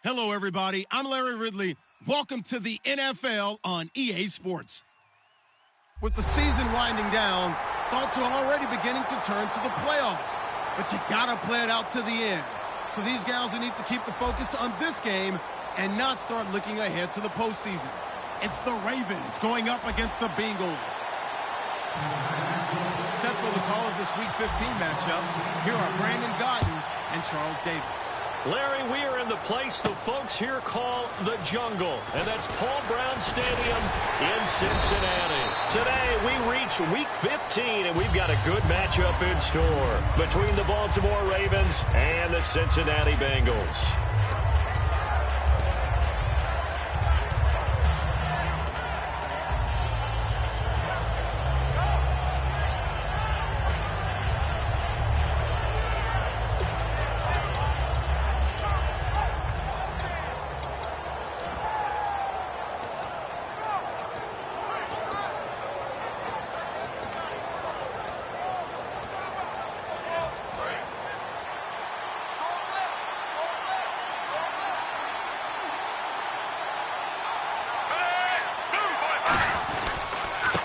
Hello, everybody. I'm Larry Ridley. Welcome to the NFL on EA Sports. With the season winding down, thoughts are already beginning to turn to the playoffs. But you gotta play it out to the end. So these guys will need to keep the focus on this game and not start looking ahead to the postseason. It's the Ravens going up against the Bengals. Set for the call of this Week 15 matchup, here are Brandon Gaudin and Charles Davis. Larry, we are in the place the folks here call the Jungle, and that's Paul Brown Stadium in Cincinnati. Today, we reach Week 15, and we've got a good matchup in store between the Baltimore Ravens and the Cincinnati Bengals.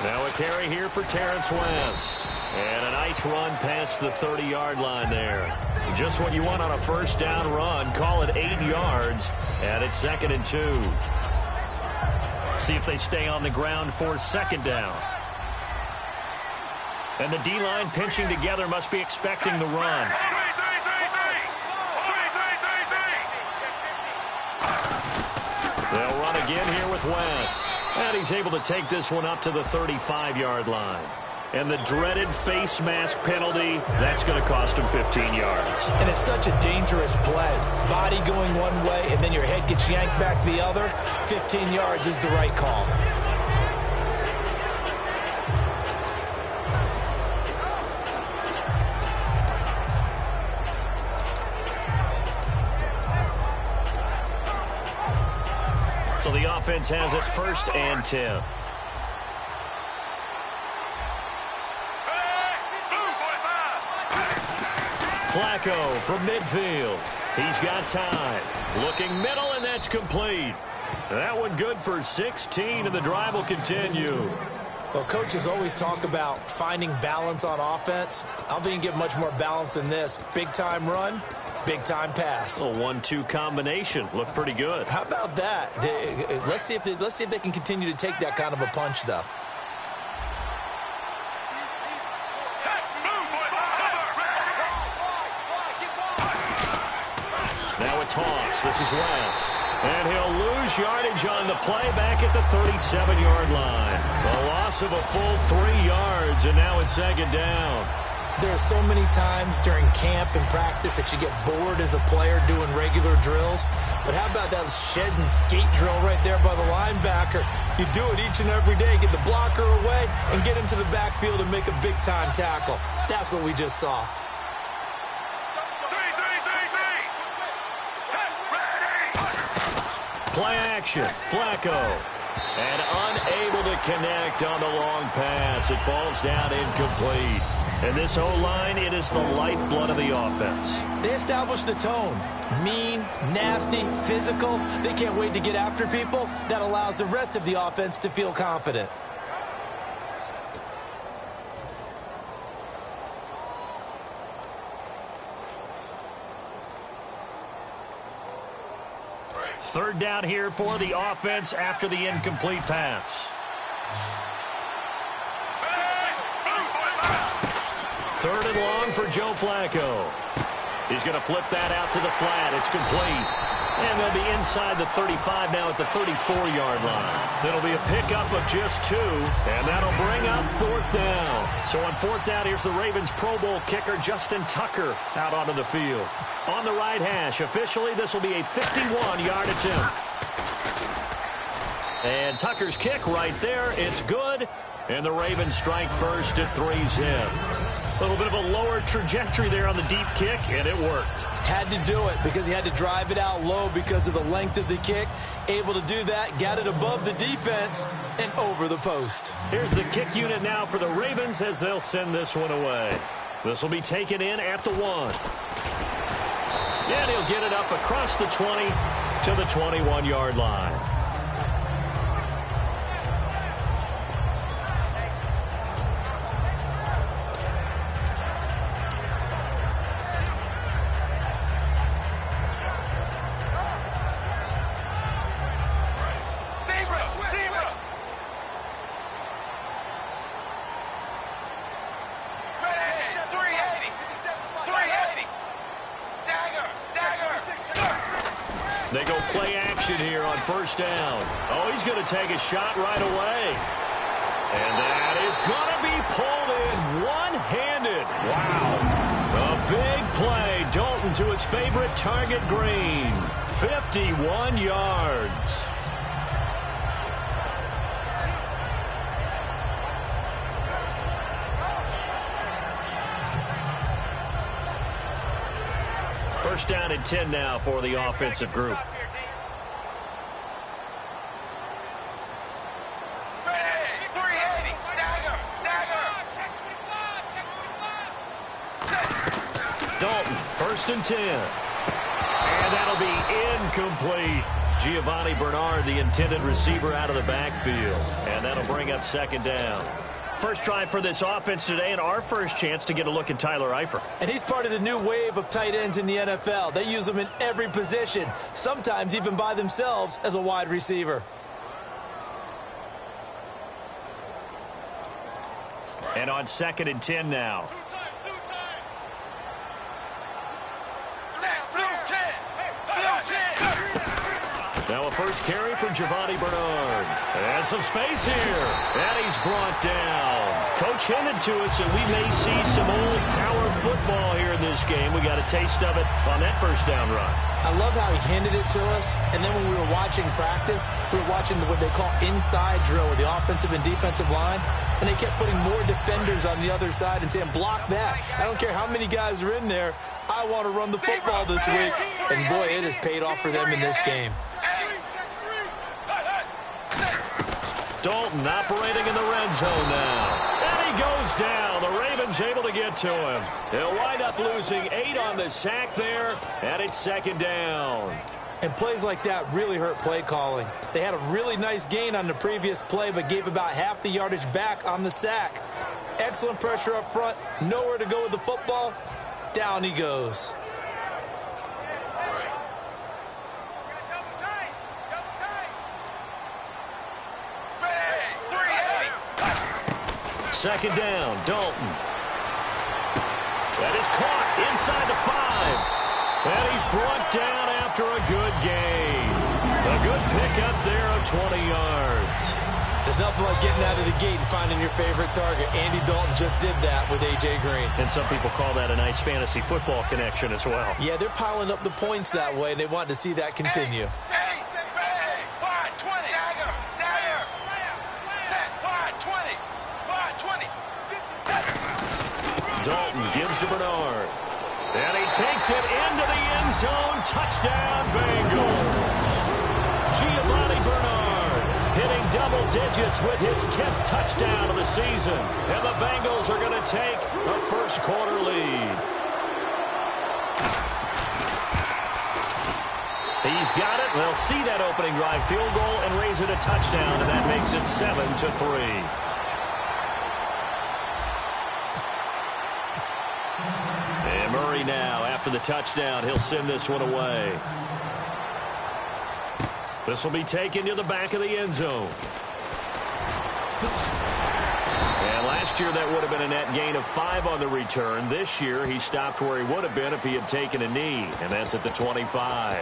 Now a carry here for Terrence West. And a nice run past the 30-yard line there. Just what you want on a first down run. Call it 8 yards. And it's 2nd and 2. See if they stay on the ground for 2nd down. And the D-line pinching together must be expecting the run. They'll run again here with West. And he's able to take this one up to the 35-yard line. And the dreaded face mask penalty, that's going to cost him 15 yards. And it's such a dangerous play. Body going one way, and then your head gets yanked back the other. 15 yards is the right call. So the offense has it 1st and 10. Flacco from midfield. He's got time. Looking middle, and that's complete. That one good for 16, and the drive will continue. Well, coaches always talk about finding balance on offense. I don't think you get much more balance than this. Big-time run, big-time pass. A 1-2 combination. Looked pretty good. How about that? Let's see if they can continue to take that kind of a punch, though. Now a toss. This is West. And he'll lose yardage on the play back at the 37-yard line. A loss of a full 3 yards, and now it's 2nd down. There are so many times during camp and practice that you get bored as a player doing regular drills. But how about that shed and skate drill right there by the linebacker? You do it each and every day. Get the blocker away and get into the backfield and make a big-time tackle. That's what we just saw. Play action. Flacco. And unable to connect on the long pass. It falls down incomplete. And this O-line, it is the lifeblood of the offense. They establish the tone. Mean, nasty, physical. They can't wait to get after people. That allows the rest of the offense to feel confident. Third down here for the offense after the incomplete pass. Third and long for Joe Flacco. He's going to flip that out to the flat. It's complete. And they'll be inside the 35 now at the 34-yard line. It'll be a pickup of just 2, and that'll bring up 4th down. So on 4th down, here's the Ravens Pro Bowl kicker Justin Tucker out onto the field. On the right hash, officially, this will be a 51-yard attempt. And Tucker's kick right there. It's good. And the Ravens strike first at 3-zip. A little bit of a lower trajectory there on the deep kick, and it worked. Had to do it because he had to drive it out low because of the length of the kick. Able to do that, got it above the defense, and over the post. Here's the kick unit now for the Ravens as they'll send this one away. This will be taken in at the 1. And he'll get it up across the 20 to the 21-yard line. They go play action here on first down. Oh, he's going to take a shot right away. And that is going to be pulled in one-handed. Wow. A big play. Dalton to his favorite target, Green. 51 yards. First down and 10 now for the offensive group. Dalton, first and 10. And that'll be incomplete. Giovanni Bernard, the intended receiver, out of the backfield. And that'll bring up second down. First drive for this offense today, and our first chance to get a look at Tyler Eifert. And he's part of the new wave of tight ends in the NFL. They use them in every position, sometimes even by themselves as a wide receiver. And on second and 10 now. Now a first carry for Giovanni Bernard. And some space here. And he's brought down. Coach hinted to us that we may see some old power football here in this game. We got a taste of it on that first down run. I love how he hinted it to us. And then when we were watching practice, we were watching what they call inside drill with the offensive and defensive line. And they kept putting more defenders on the other side and saying, block that. I don't care how many guys are in there. I want to run the football this week. And boy, it has paid off for them in this game. Dalton operating in the red zone now. And he goes down. The Ravens able to get to him. They'll wind up losing 8 on the sack there. And it's second down. And plays like that really hurt play calling. They had a really nice gain on the previous play, but gave about half the yardage back on the sack. Excellent pressure up front. Nowhere to go with the football. Down he goes. Second down, Dalton. That is caught inside the 5. And he's brought down after a good gain. A good pickup there of 20 yards. There's nothing like getting out of the gate and finding your favorite target. Andy Dalton just did that with A.J. Green. And some people call that a nice fantasy football connection as well. Yeah, they're piling up the points that way. They want to see that continue. Dalton gives to Bernard. And he takes it into the end zone. Touchdown, Bengals. Giovanni Bernard hitting double digits with his 10th touchdown of the season. And the Bengals are going to take a first quarter lead. He's got it. They'll see that opening drive field goal and raise it a touchdown, and that makes it 7-3. Murray now, after the touchdown, he'll send this one away. This will be taken to the back of the end zone. And last year, that would have been a net gain of 5 on the return. This year, he stopped where he would have been if he had taken a knee, and that's at the 25.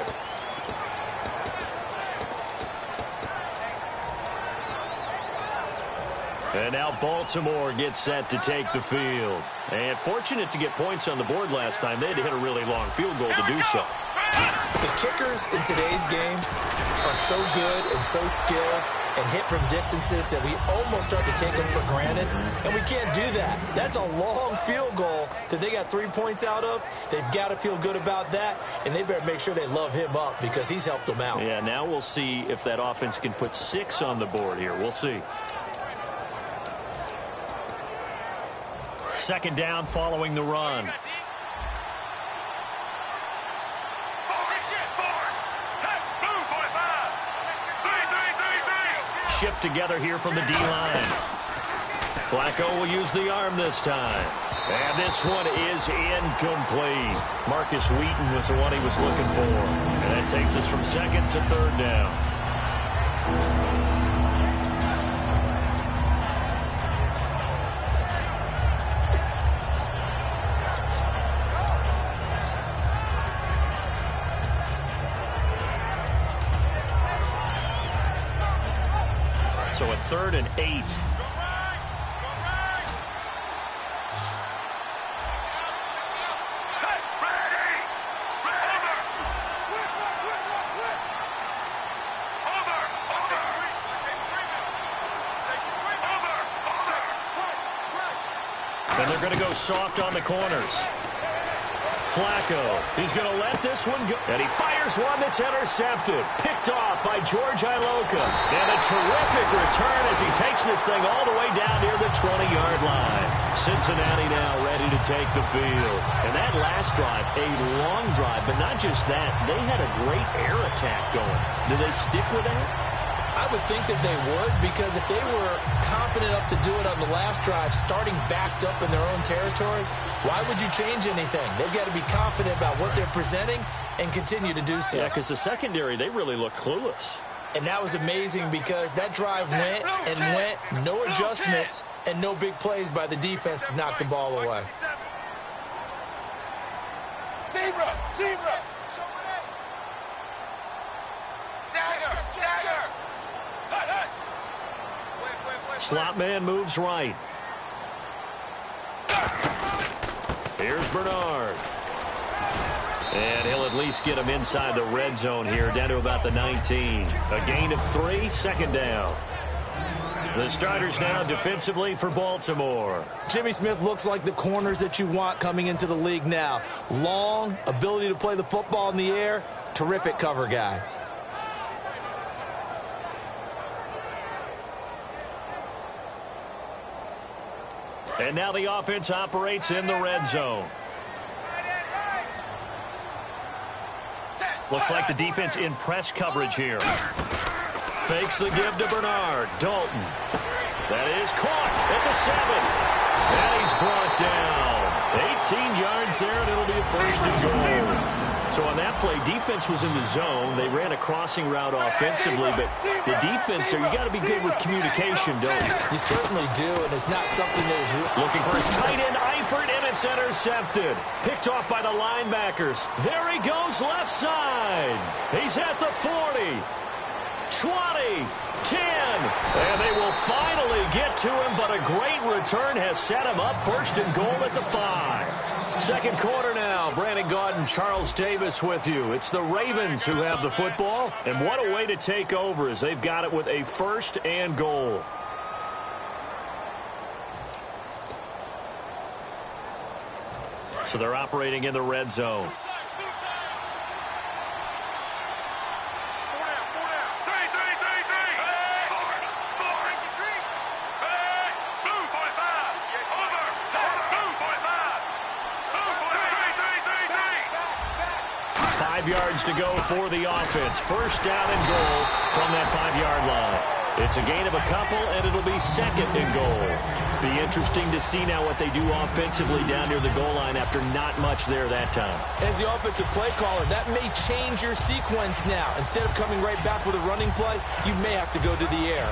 And now Baltimore gets set to take the field. And fortunate to get points on the board last time. They had to hit a really long field goal to do so. The kickers in today's game are so good and so skilled and hit from distances that we almost start to take them for granted. And we can't do that. That's a long field goal that they got 3 points out of. They've got to feel good about that. And they better make sure they love him up because he's helped them out. Yeah, now we'll see if that offense can put 6 on the board here. We'll see. Second down following the run. shift together here from the D-line. Flacco will use the arm this time. And this one is incomplete. Marcus Wheaton was the one he was looking for. And that takes us from second to third down. So a 3rd and 8. And they're going to go soft on the corners. Flacco, he's going to let this one go. And he fires one that's intercepted. Picked off by George Iloka. And a terrific return as he takes this thing all the way down near the 20-yard line. Cincinnati now ready to take the field. And that last drive, a long drive, but not just that. They had a great air attack going. Do they stick with that? I would think that they would, because if they were confident enough to do it on the last drive, starting backed up in their own territory, why would you change anything? They've got to be confident about what they're presenting and continue to do so. Yeah, because the secondary, they really look clueless. And that was amazing because that drive went and went, no adjustments, and no big plays by the defense to knock the ball away. Zebra! Slot man moves right. Here's Bernard. And he'll at least get him inside the red zone here, down to about the 19. A gain of 3, 2nd down. The starters now defensively for Baltimore. Jimmy Smith looks like the corners that you want coming into the league now. Long, ability to play the football in the air, terrific cover guy. And now the offense operates in the red zone. Looks like the defense in press coverage here. Fakes the give to Bernard. Dalton. That is caught at the 7. And he's brought down. 18 yards there, and it'll be a 1st and goal. So on that play, defense was in the zone. They ran a crossing route offensively, but the defense there, you got to be good with communication, don't you? You certainly do, and it's not something that is... Looking for his tight end, Eifert, and it's intercepted. Picked off by the linebackers. There he goes left side. He's at the 40, 20, 10. And they will finally get to him, but a great return has set him up. 1st and goal at the 5. Second quarter now. Brandon Gaudin, Charles Davis with you. It's the Ravens who have the football, and what a way to take over as they've got it with a 1st and goal. So they're operating in the red zone. Yards to go for the offense. 1st down and goal from that 5-yard line. It's a gain of a couple, and it'll be 2nd and goal. Be interesting to see now what they do offensively down near the goal line after not much there that time. As the offensive play caller, that may change your sequence now. Instead of coming right back with a running play, you may have to go to the air.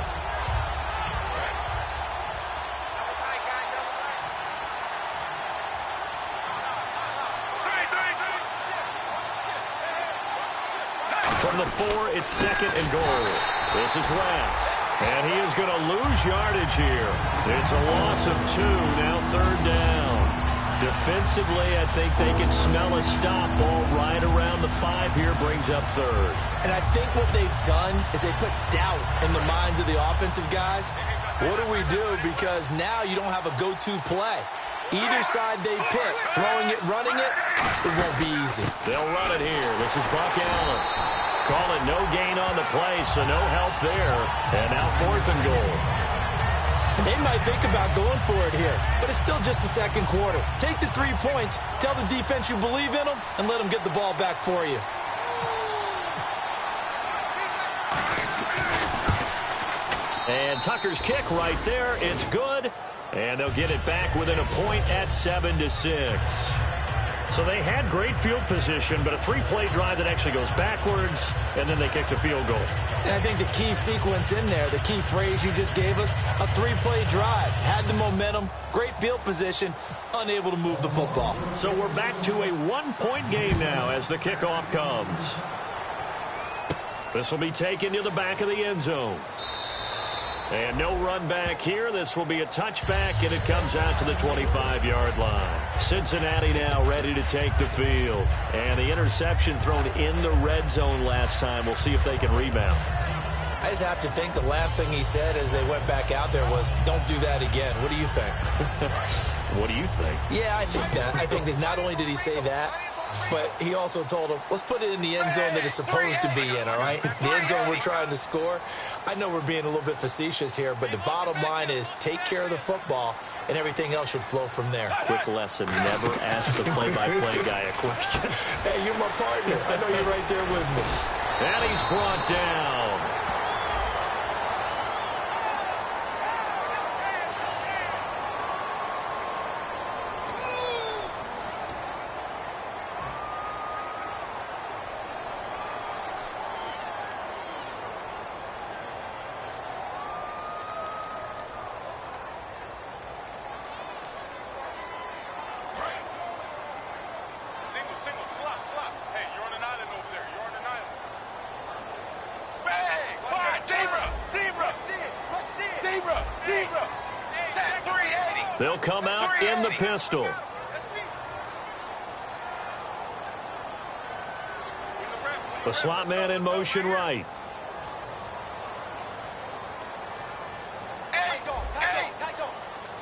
From the 4, it's 2nd and goal. This is West. And he is going to lose yardage here. It's a loss of 2, now 3rd down. Defensively, I think they can smell a stop. Ball right around the 5 here, brings up 3rd. And I think what they've done is they put doubt in the minds of the offensive guys. What do we do? Because now you don't have a go-to play. Either side they pick, throwing it, running it, it won't be easy. They'll run it here. This is Buck Allen. Call it no gain on the play, so no help there. And now 4th and goal. They might think about going for it here, but it's still just the 2nd quarter. Take the 3 points, tell the defense you believe in them, and let them get the ball back for you. And Tucker's kick right there. It's good. And they'll get it back within a point at 7-6. So they had great field position, but a 3-play drive that actually goes backwards, and then they kick the field goal. And I think the key sequence in there, the key phrase you just gave us, a 3-play drive. Had the momentum, great field position, unable to move the football. So we're back to a 1-point game now as the kickoff comes. This will be taken to the back of the end zone. And no run back here. This will be a touchback, and it comes out to the 25-yard line. Cincinnati now ready to take the field. And the interception thrown in the red zone last time. We'll see if they can rebound. I just have to think the last thing he said as they went back out there was, don't do that again. What do you think? What do you think? Yeah, I think that. I think that not only did he say that, but he also told him, let's put it in the end zone that it's supposed to be in, all right? The end zone we're trying to score. I know we're being a little bit facetious here, but the bottom line is take care of the football, and everything else should flow from there. Quick lesson, never ask the play-by-play guy a question. Hey, you're my partner. I know you're right there with me. And he's brought down. Single, slop. Hey, you're on an island over there. You're on an island. Bang! Fire! Zebra! Set 380! They'll come out in the pistol. The slot man in motion right.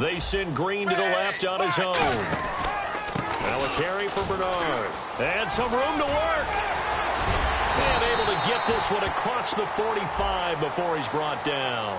They send Green to the left on his own. Now a carry for Bernard. And some room to work. And able to get this one across the 45 before he's brought down.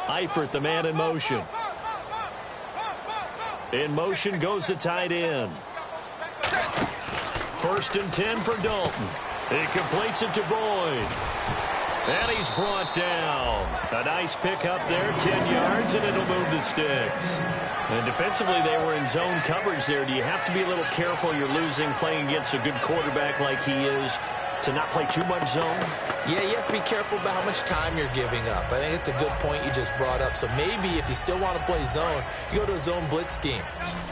Eifert, the man in motion. In motion goes the tight end. 1st and 10 for Dalton. He completes it to Boyd. And he's brought down. A nice pick up there, 10 yards, and it'll move the sticks. And defensively, they were in zone coverage there. Do you have to be a little careful? You're losing playing against a good quarterback like he is to not play too much zone? Yeah, you have to be careful about how much time you're giving up. I think it's a good point you just brought up. So maybe if you still want to play zone, you go to a zone blitz scheme.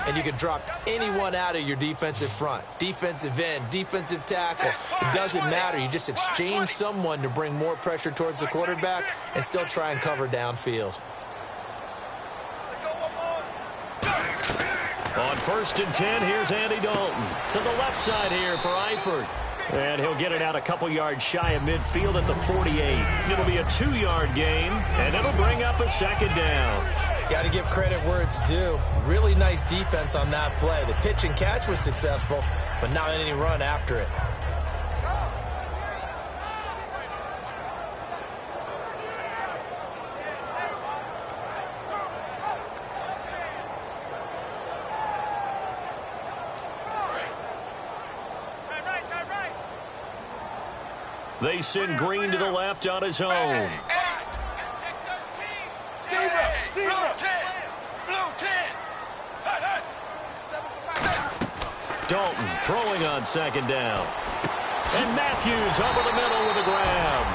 And you can drop anyone out of your defensive front. Defensive end, defensive tackle. It doesn't matter. You just exchange someone to bring more pressure towards the quarterback and still try and cover downfield. On 1st and 10, here's Andy Dalton. To the left side here for Eifert. And he'll get it out a couple yards shy of midfield at the 48. It'll be a 2-yard gain, and it'll bring up a 2nd down. Got to give credit where it's due. Really nice defense on that play. The pitch and catch was successful, but not any run after it. They send Green to the left on his own. Dalton throwing on 2nd down. And Matthews over the middle with a grab.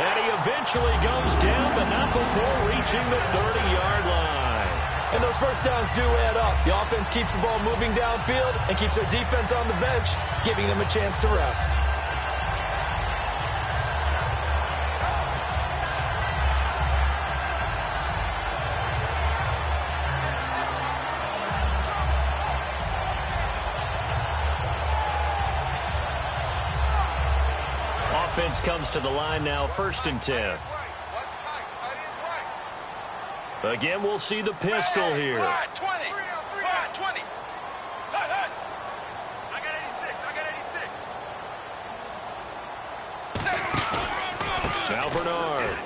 And he eventually goes down, but not before reaching the 30-yard line. And those first downs do add up. The offense keeps the ball moving downfield and keeps their defense on the bench, giving them a chance to rest. offense comes to the line now, 1st and 10. Again, we'll see the pistol here. 20. 20. I got 86. Now Bernard.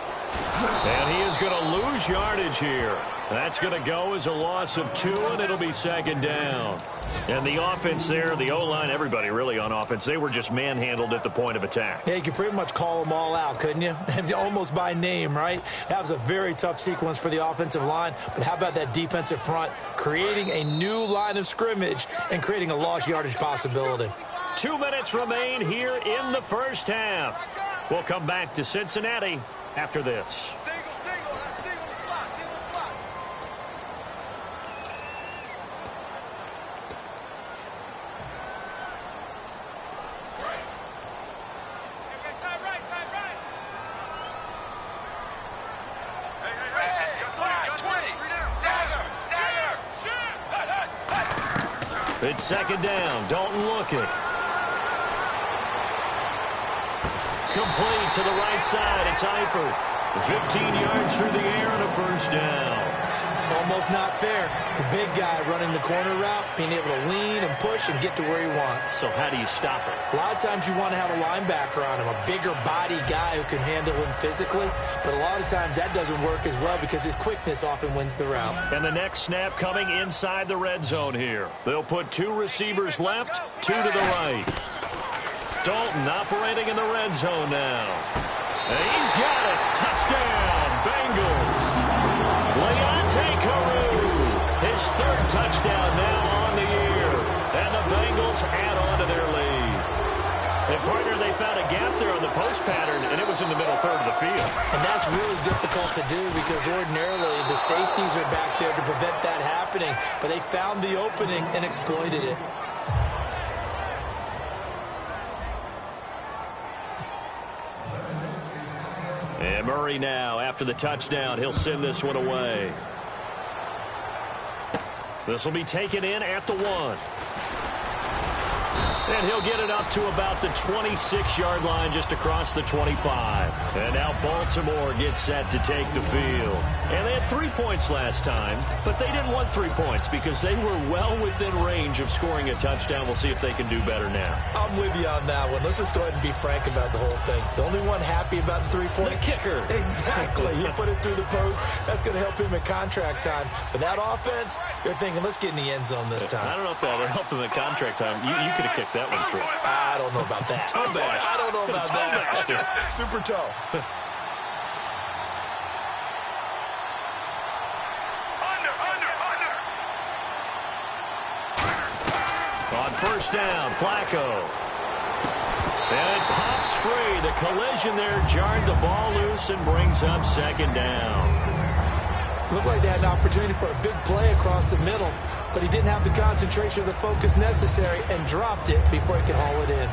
And he is going to lose yardage here. That's going to go as a loss of 2, and it'll be 2nd down. And the offense there, the O-line, everybody really on offense, they were just manhandled at the point of attack. Yeah, you could pretty much call them all out, couldn't you? Almost by name, right? That was a very tough sequence for the offensive line. But how about that defensive front creating a new line of scrimmage and creating a lost yardage possibility? 2 minutes remain here in the first half. We'll come back to Cincinnati after this. It's 2nd down. Dalton looking. Complete to the right side. It's Eifert. 15 yards through the air and a 1st down. Almost not fair. The big guy running the corner route, being able to lean and push and get to where he wants. So how do you stop it? A lot of times you want to have a linebacker on him, a bigger body guy who can handle him physically. But a lot of times that doesn't work as well because his quickness often wins the route. And the next snap coming inside the red zone here. They'll put 2 receivers left, 2 to the right. Dalton operating in the red zone now. And he's got it. Touchdown, Bengals. Leonte Carew, his 3rd touchdown now on the year. And the Bengals add on to their lead. And, partner, they found a gap there on the post pattern, and it was in the middle third of the field. And that's really difficult to do because ordinarily the safeties are back there to prevent that happening. But they found the opening and exploited it. And Murray now, after the touchdown, he'll send this one away. This will be taken in at the 1. And he'll get it up to about the 26-yard line just across the 25. And now Baltimore gets set to take the field. And they had 3 points last time, but they didn't want 3 points because they were well within range of scoring a touchdown. We'll see if they can do better now. I'm with you on that one. Let's just go ahead and be frank about the whole thing. The only one happy about the 3-point. The kicker. Exactly. He put it through the post. That's going to help him at contract time. But that offense, you're thinking, let's get in the end zone this time. I don't know if that'll help him at contract time. You could have kicked that one through. I don't know about that. Toe bash. I don't know about that. Super toe. On 1st down, Flacco. And it pops free. The collision there jarred the ball loose and brings up 2nd down. Looked like they had an opportunity for a big play across the middle, but he didn't have the concentration or the focus necessary and dropped it before he could haul it in.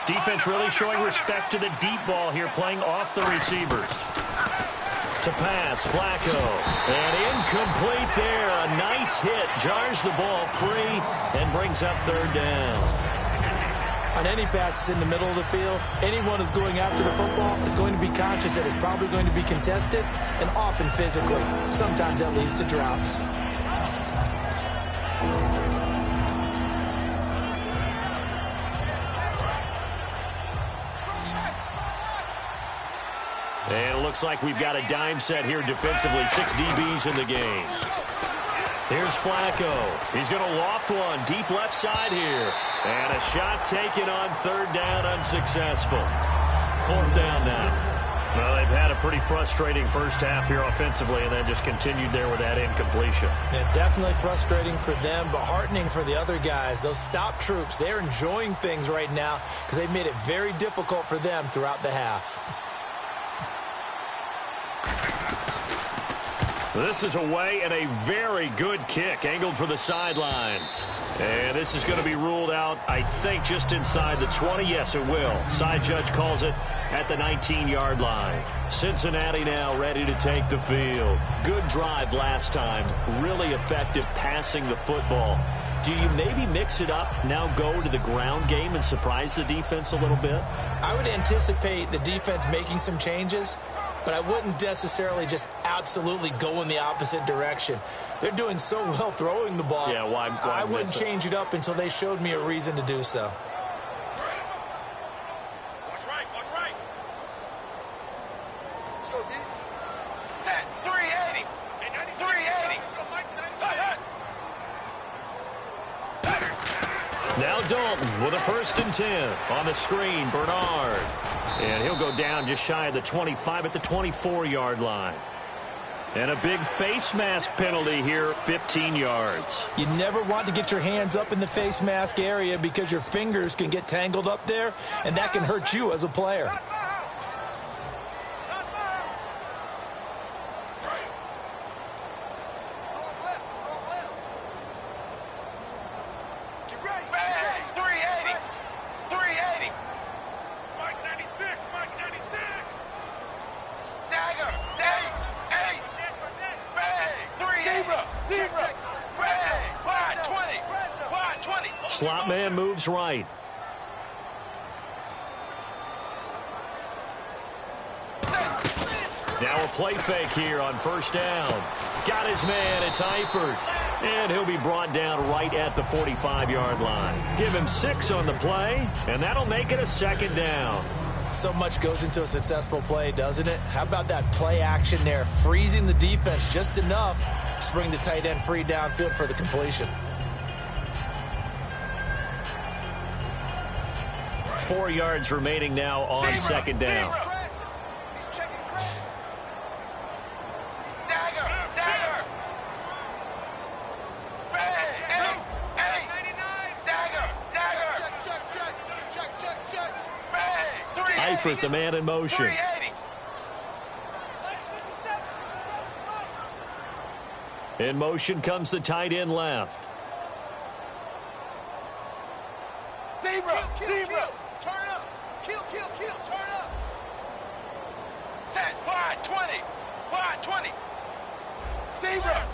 Defense really showing respect to the deep ball here, playing off the receivers. To pass, Flacco. And incomplete there. A nice hit. Jars the ball free and brings up 3rd down. On any passes in the middle of the field, anyone who's going after the football is going to be conscious that it's probably going to be contested and often physically. Sometimes that leads to drops. And it looks like we've got a dime set here defensively. 6 DBs in the game. Here's Flacco. He's going to loft one deep left side here. And a shot taken on 3rd down, unsuccessful. 4th down now. Well, they've had a pretty frustrating first half here offensively and then just continued there with that incompletion. Yeah, definitely frustrating for them, but heartening for the other guys. Those stop troops, they're enjoying things right now because they've made it very difficult for them throughout the half. This is away and a very good kick, angled for the sidelines. And this is going to be ruled out, I think, just inside the 20. Yes, it will. Side judge calls it at the 19-yard line. Cincinnati now ready to take the field. Good drive last time. Really effective passing the football. Do you maybe mix it up, now go to the ground game and surprise the defense a little bit? I would anticipate the defense making some changes, but I wouldn't necessarily just absolutely go in the opposite direction. They're doing so well throwing the ball. Yeah, why I wouldn't change it up until they showed me a reason to do so. Watch right, watch right. Let's go, D. Set, 380. 380. Now Dalton with a 1st and 10 on the screen. Bernard. And he'll go down just shy of the 25 at the 24-yard line. And a big face mask penalty here, 15 yards. You never want to get your hands up in the face mask area because your fingers can get tangled up there, and that can hurt you as a player. Slot man moves right. Now a play fake here on 1st down. Got his man, it's Eifert. And he'll be brought down right at the 45-yard line. Give him 6 on the play, and that'll make it a 2nd down. So much goes into a successful play, doesn't it? How about that play action there? Freezing the defense just enough to bring the tight end free downfield for the completion. 4 yards remaining now on 2nd down. Eifert, the man in motion. In motion comes the tight end left. Zebra! Turn up! Kill, turn up! Set, wide 20! Wide 20! Zebra!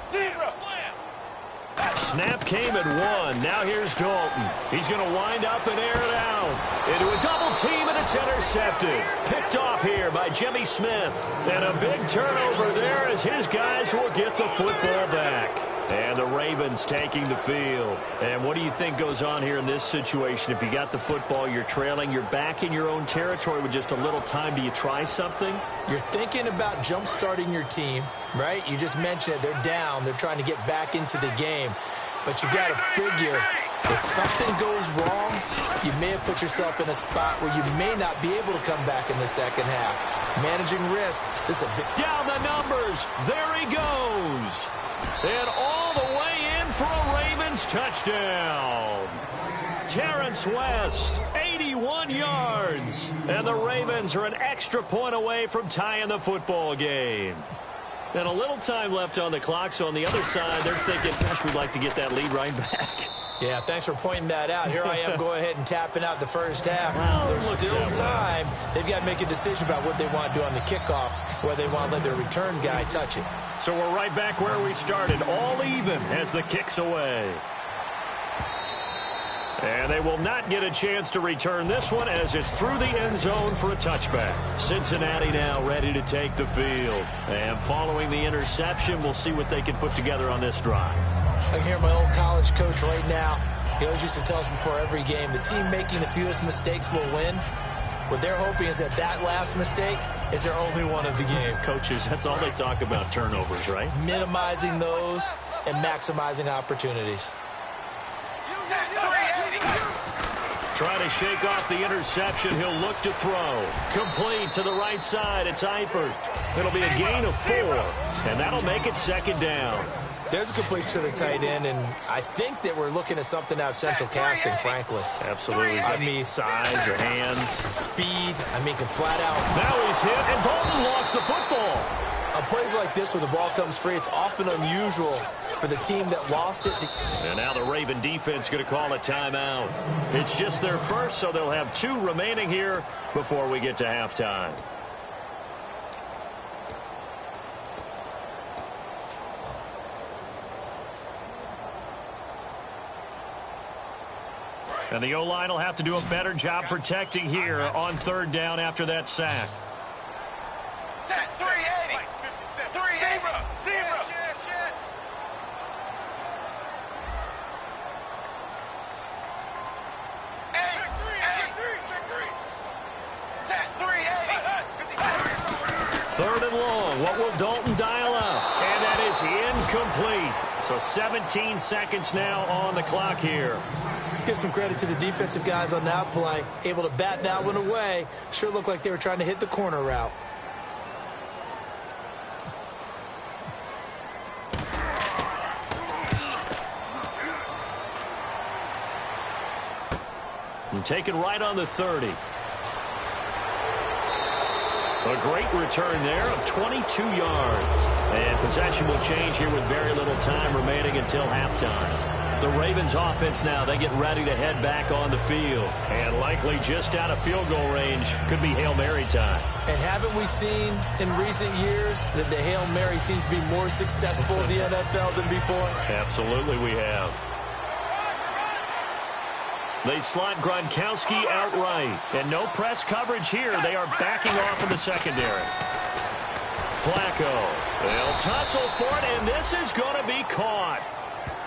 Snap came at 1. Now here's Dalton. He's going to wind up and air it out. Into a double team, and it's intercepted. Picked off here by Jimmy Smith. And a big turnover there as his guys will get the football back. And the Ravens taking the field. And what do you think goes on here in this situation? If you got the football, you're trailing, you're back in your own territory with just a little time. Do you try something? You're thinking about jump-starting your team, right? You just mentioned it. They're down. They're trying to get back into the game. But you got to figure, if something goes wrong, you may have put yourself in a spot where you may not be able to come back in the second half. Managing risk. This is a big... Down the numbers. There he goes. And all the way in for a Ravens touchdown. Terrence West, 81 yards. And the Ravens are an extra point away from tying the football game. And a little time left on the clock, so on the other side, they're thinking, gosh, we'd like to get that lead right back. Yeah, thanks for pointing that out. Here I am going ahead and tapping out the first half. Well, there's still time. They've got to make a decision about what they want to do on the kickoff, whether they want to let their return guy touch it. So we're right back where we started, all even as the kick's away. And they will not get a chance to return this one as it's through the end zone for a touchback. Cincinnati now ready to take the field. And following the interception, we'll see what they can put together on this drive. I can hear my old college coach right now. He always used to tell us before every game, the team making the fewest mistakes will win. What they're hoping is that that last mistake is their only one of the game. Coaches, that's all they talk about, turnovers, right? Minimizing those and maximizing opportunities. Trying to shake off the interception. He'll look to throw. Complete to the right side. It's Eifert. It'll be a gain of 4, and that'll make it 2nd down. There's a completion to the tight end, and I think that we're looking at something out of central casting, frankly. Absolutely. I mean, size or hands. Speed. I mean, can flat out. Now he's hit, and Dalton lost the football. On plays like this where the ball comes free, it's often unusual for the team that lost it. And now the Raven defense going to call a timeout. It's just their first, so they'll have 2 remaining here before we get to halftime. And the O-line will have to do a better job protecting here on 3rd down after that sack. Set 380. 380. Zebra. Set 380. 3rd and long. What will Dalton dial up? And that is incomplete. So 17 seconds now on the clock here. Let's give some credit to the defensive guys on that play. Able to bat that one away. Sure looked like they were trying to hit the corner route. And taken right on the 30. A great return there of 22 yards. And possession will change here with very little time remaining until halftime. The Ravens offense now, they get ready to head back on the field. And likely just out of field goal range. Could be Hail Mary time. And haven't we seen in recent years that the Hail Mary seems to be more successful in the NFL than before? Absolutely we have. They slot Gronkowski outright. And no press coverage here. They are backing off in the secondary. Flacco. They'll tussle for it, and this is going to be caught.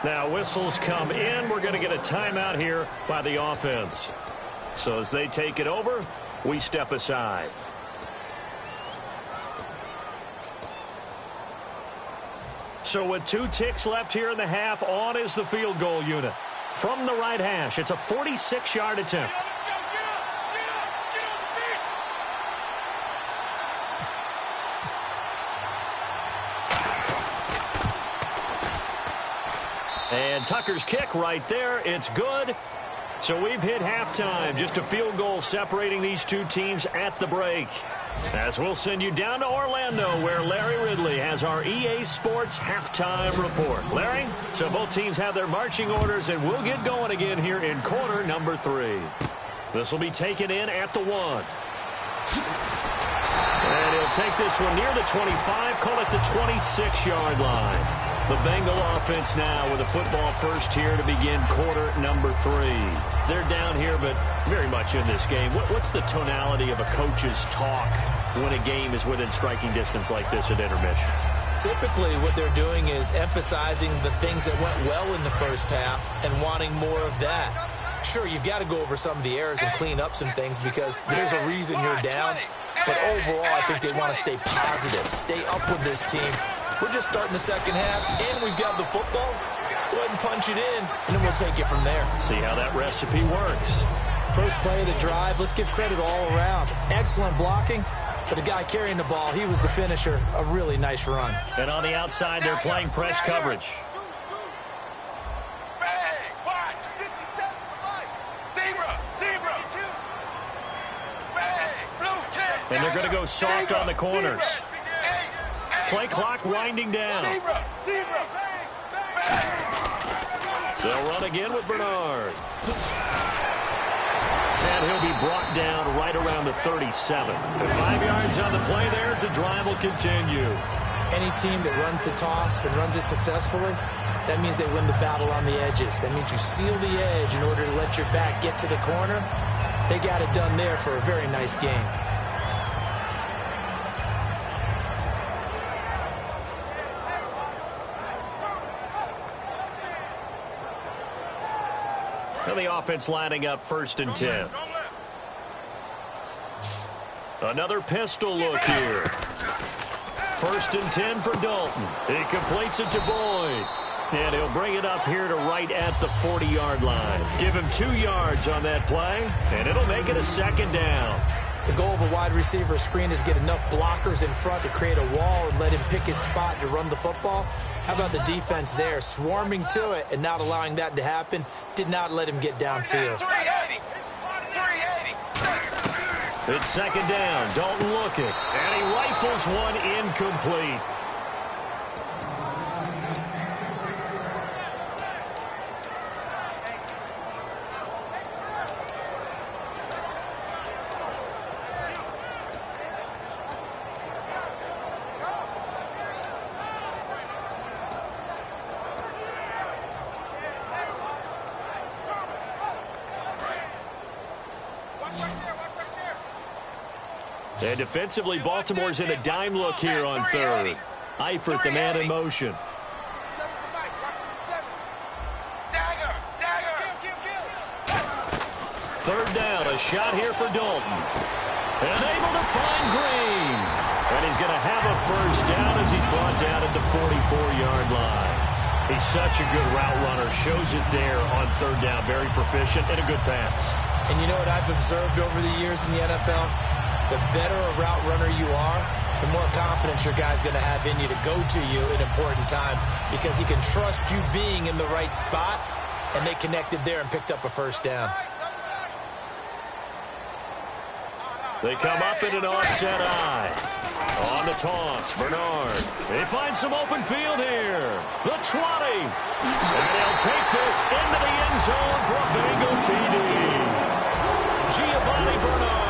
Now whistles come in. We're going to get a timeout here by the offense. So as they take it over, we step aside. So with 2 ticks left here in the half, on is the field goal unit. From the right hash, it's a 46-yard attempt. And Tucker's kick right there. It's good. So we've hit halftime. Just a field goal separating these 2 teams at the break. As we'll send you down to Orlando, where Larry Ridley has our EA Sports halftime report. Larry, so both teams have their marching orders, and we'll get going again here in quarter number 3. This will be taken in at the 1. And he'll take this one near the 25, call it the 26-yard line. The Bengal offense now with a football first here to begin quarter number 3. They're down here, but very much in this game. What's the tonality of a coach's talk when a game is within striking distance like this at intermission? Typically, what they're doing is emphasizing the things that went well in the first half and wanting more of that. Sure, you've got to go over some of the errors and clean up some things because there's a reason you're down. But overall, I think they want to stay positive, stay up with this team. We're just starting the second half, and we've got the football. Let's go ahead and punch it in, and then we'll take it from there. See how that recipe works. First play of the drive, let's give credit all around. Excellent blocking, but the guy carrying the ball, he was the finisher. A really nice run. And on the outside, they're playing press coverage. And they're going to go soft on the corners. Play clock winding down. They'll run again with Bernard. And he'll be brought down right around the 37. 5 yards on the play there as the drive will continue. Any team that runs the toss and runs it successfully, that means they win the battle on the edges. That means you seal the edge in order to let your back get to the corner. They got it done there for a very nice game. And the offense lining up 1st and 10. Another pistol look here. 1st and 10 for Dalton. He completes it to Boyd. And he'll bring it up here to right at the 40-yard line. Give him 2 yards on that play, and it'll make it a 2nd down. The goal of a wide receiver screen is get enough blockers in front to create a wall and let him pick his spot to run the football. How about the defense there, swarming to it and not allowing that to happen? Did not let him get downfield. 380. 380. It's second down. Dalton looking. And he rifles one incomplete. And defensively, Baltimore's in a dime look here on third. Eifert, the man in motion. Third down, a shot here for Dalton. And able to find Green. And he's going to have a first down as he's brought down at the 44-yard line. He's such a good route runner. Shows it there on third down. Very proficient and a good pass. And you know what I've observed over the years in the NFL? The better a route runner you are, the more confidence your guy's going to have in you to go to you in important times because he can trust you being in the right spot, and they connected there and picked up a first down. They come up in an offset eye. On the toss, Bernard. They find some open field here. The 20. And they'll take this into the end zone for a Bengal TD. Giovanni Bernard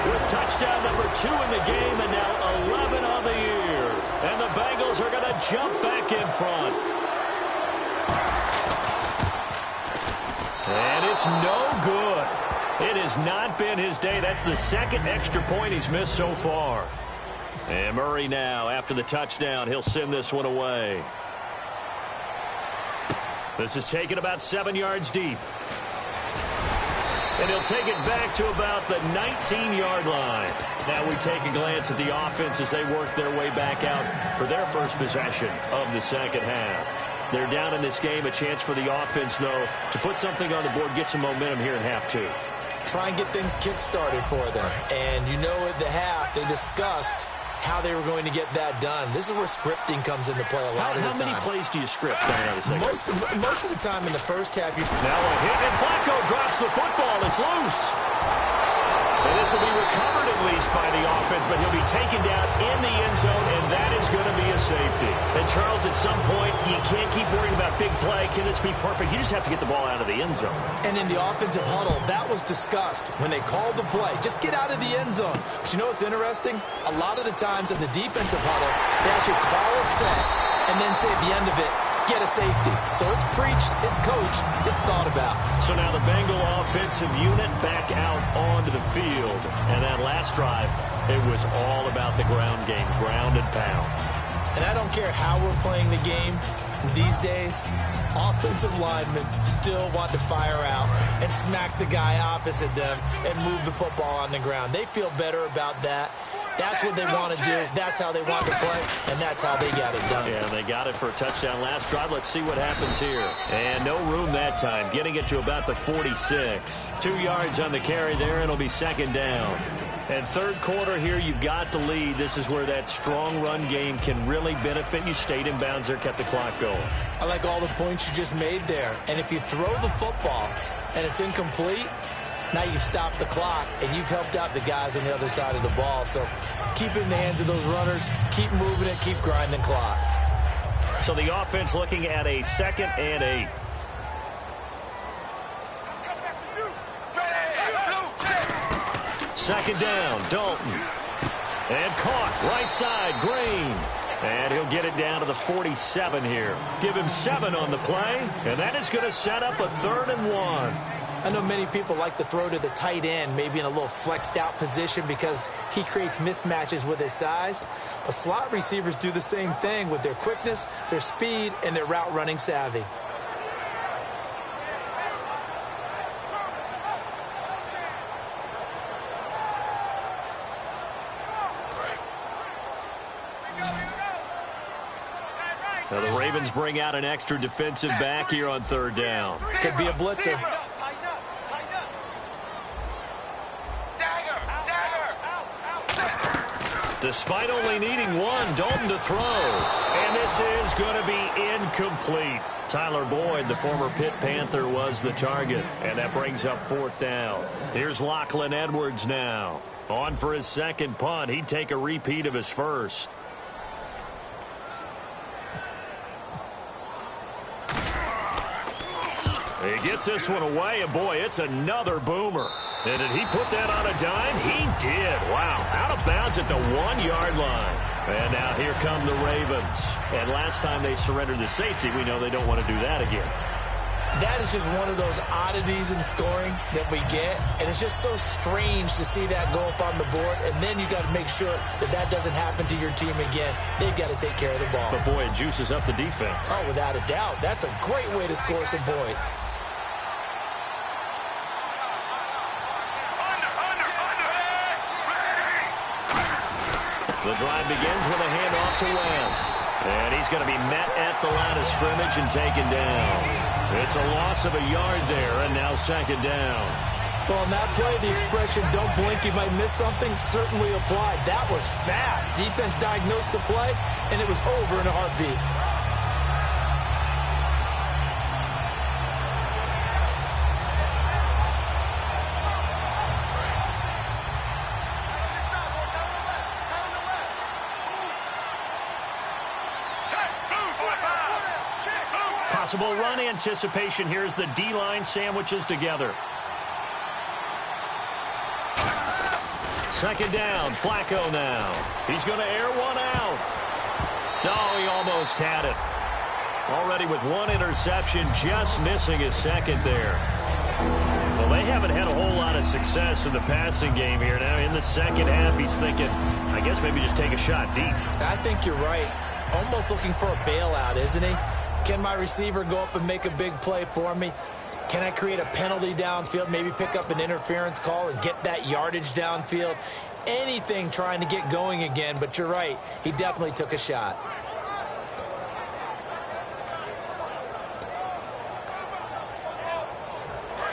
with touchdown number 2 in the game and now 11 on the year. And the Bengals are going to jump back in front. And it's no good. It has not been his day. That's the second extra point he's missed so far. And Murray now, after the touchdown, he'll send this one away. This is taken about 7 yards deep. And he'll take it back to about the 19-yard line. Now we take a glance at the offense as they work their way back out for their first possession of the second half. They're down in this game. A chance for the offense, though, to put something on the board, get some momentum here in half 2. Try and get things kick-started for them. And you know at the half, they discussed how they were going to get that done. This is where scripting comes into play a lot of the time. How many plays do you script coming out of the second? Most of the time in the first half, you... Now a hit, and Flacco drops the football. It's loose. And this will be recovered at least by the offense, but he'll be taken down in the end zone, and that is going to be a safety. And, Charles, at some point, you can't keep worrying about big play. Can this be perfect? You just have to get the ball out of the end zone. And in the offensive huddle, that was discussed when they called the play. Just get out of the end zone. But you know what's interesting? A lot of the times in the defensive huddle, they actually call a set and then say at the end of it, get a safety. So it's preached, it's coached, it's thought about. So now the Bengal offensive unit back out onto the field. And that last drive, it was all about the ground game, ground and pound. And I don't care how we're playing the game these days, offensive linemen still want to fire out and smack the guy opposite them and move the football on the ground. They feel better about that. That's what they want to do. That's how they want to play, and that's how they got it done. Yeah, they got it for a touchdown last drive. Let's see what happens here. And no room that time, getting it to about the 46. 2 yards on the carry there, and it'll be second down. And third quarter here, you've got the lead. This is where that strong run game can really benefit you. Stayed in bounds there, kept the clock going. I like all the points you just made there. And if you throw the football and it's incomplete, now you've stopped the clock, and you've helped out the guys on the other side of the ball. So keep it in the hands of those runners. Keep moving it. Keep grinding clock. So the offense looking at a 2nd and 8. Second down, Dalton. And caught right side, Green. And he'll get it down to the 47 here. Give him 7 on the play, and that is going to set up a 3rd and 1. I know many people like to throw to the tight end, maybe in a little flexed out position because he creates mismatches with his size. But slot receivers do the same thing with their quickness, their speed, and their route running savvy. Now the Ravens bring out an extra defensive back here on 3rd down. Could be a blitzer. Despite only needing 1, Dalton to throw. And this is going to be incomplete. Tyler Boyd, the former Pitt Panther, was the target. And that brings up 4th down. Here's Lachlan Edwards now. On for his second punt. He'd take a repeat of his first. He gets this one away, and boy, it's another boomer. And did he put that on a dime? He did. Wow, out of bounds at the 1-yard line. And now here come the Ravens. And last time they surrendered the safety, we know they don't want to do that again. That is just one of those oddities in scoring that we get. And it's just so strange to see that go up on the board. And then you got to make sure that that doesn't happen to your team again. They've got to take care of the ball. But boy, it juices up the defense. Oh, without a doubt. That's a great way to score some points. The drive begins with a handoff to West. And he's going to be met at the line of scrimmage and taken down. It's a loss of a yard there, and now second down. Well, in that play, the expression, don't blink, you might miss something, certainly applied. That was fast. Defense diagnosed the play, and it was over in a heartbeat. Possible run anticipation here as the D-line sandwiches together. Second down, Flacco now. He's going to air one out. No, he almost had it. Already with one interception, just missing his second there. Well, they haven't had a whole lot of success in the passing game here. Now in the second half, he's thinking, I guess maybe just take a shot deep. I think you're right. Almost looking for a bailout, isn't he? Can my receiver go up and make a big play for me? Can I create a penalty downfield, maybe pick up an interference call and get that yardage downfield? Anything trying to get going again, but you're right. He definitely took a shot.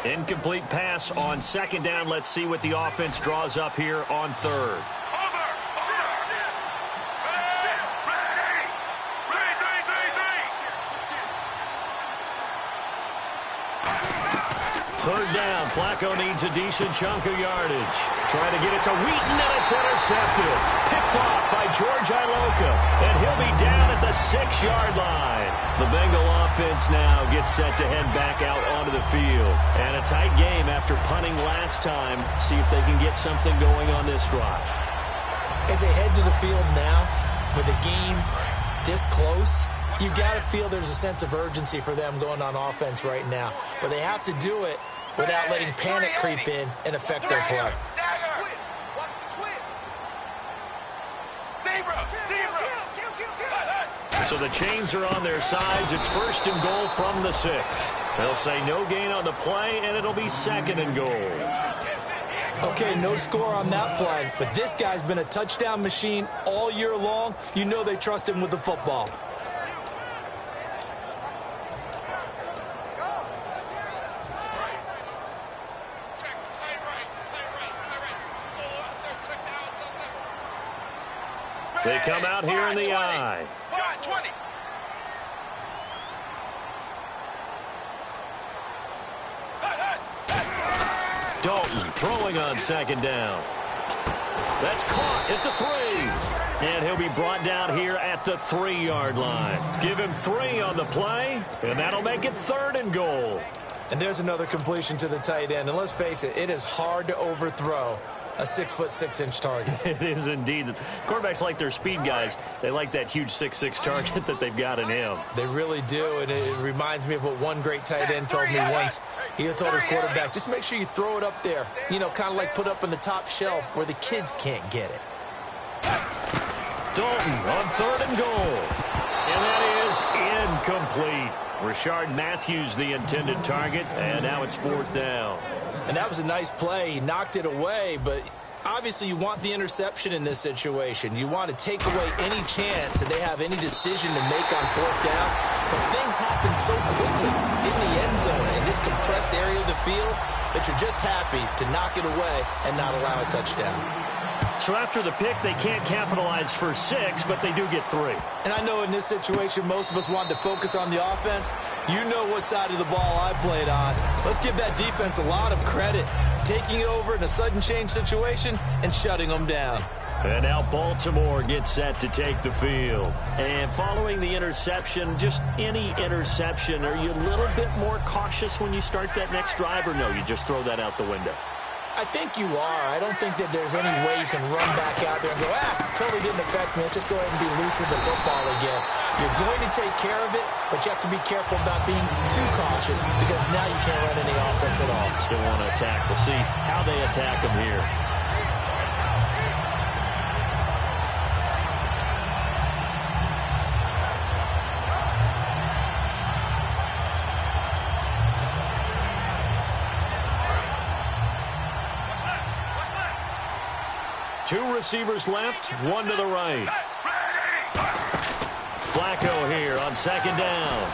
Incomplete pass on second down. Let's see what the offense draws up here on third. Third down, Flacco needs a decent chunk of yardage. Trying to get it to Wheaton, and it's intercepted. Picked off by George Iloka, and he'll be down at the 6-yard line. The Bengal offense now gets set to head back out onto the field. And a tight game after punting last time. See if they can get something going on this drive. As they head to the field now, with the game this close, you've got to feel there's a sense of urgency for them going on offense right now. But they have to do it without letting panic creep in and affect their play. So the chains are on their sides. It's first and goal from the 6. They'll say no gain on the play, and it'll be second and goal. Okay, no score on that play, but this guy's been a touchdown machine all year long. You know they trust him with the football. They come out here in the eye. 20. Dalton throwing on second down. That's caught at the 3. And he'll be brought down here at the 3-yard line. Give him 3 on the play, and that'll make it third and goal. And there's another completion to the tight end. And let's face it, it is hard to overthrow a 6'6" target. It is indeed. Quarterbacks like their speed guys. They like that huge 6'6" target that they've got in him. They really do, and it reminds me of what one great tight end told me once. He told his quarterback, just make sure you throw it up there. You know, kind of like put up on the top shelf where the kids can't get it. Dalton on third and goal. And that is incomplete. Rashard Matthews the intended target, and now it's fourth down. And that was a nice play. He knocked it away, but obviously you want the interception in this situation. You want to take away any chance that they have any decision to make on fourth down. But things happen so quickly in the end zone in this compressed area of the field that you're just happy to knock it away and not allow a touchdown. So after the pick, they can't capitalize for 6, but they do get 3. And I know in this situation, most of us wanted to focus on the offense. You know what side of the ball I played on. Let's give that defense a lot of credit taking over in a sudden change situation and shutting them down. And now Baltimore gets set to take the field. And following the interception, just any interception, are you a little bit more cautious when you start that next drive, or no, you just throw that out the window? I think you are. I don't think that there's any way you can run back out there and go, totally didn't affect me. Let's just go ahead and be loose with the football again. You're going to take care of it, but you have to be careful about being too cautious because now you can't run any offense at all. Still want to attack. We'll see how they attack them here. Two receivers left, one to the right. Flacco here on second down.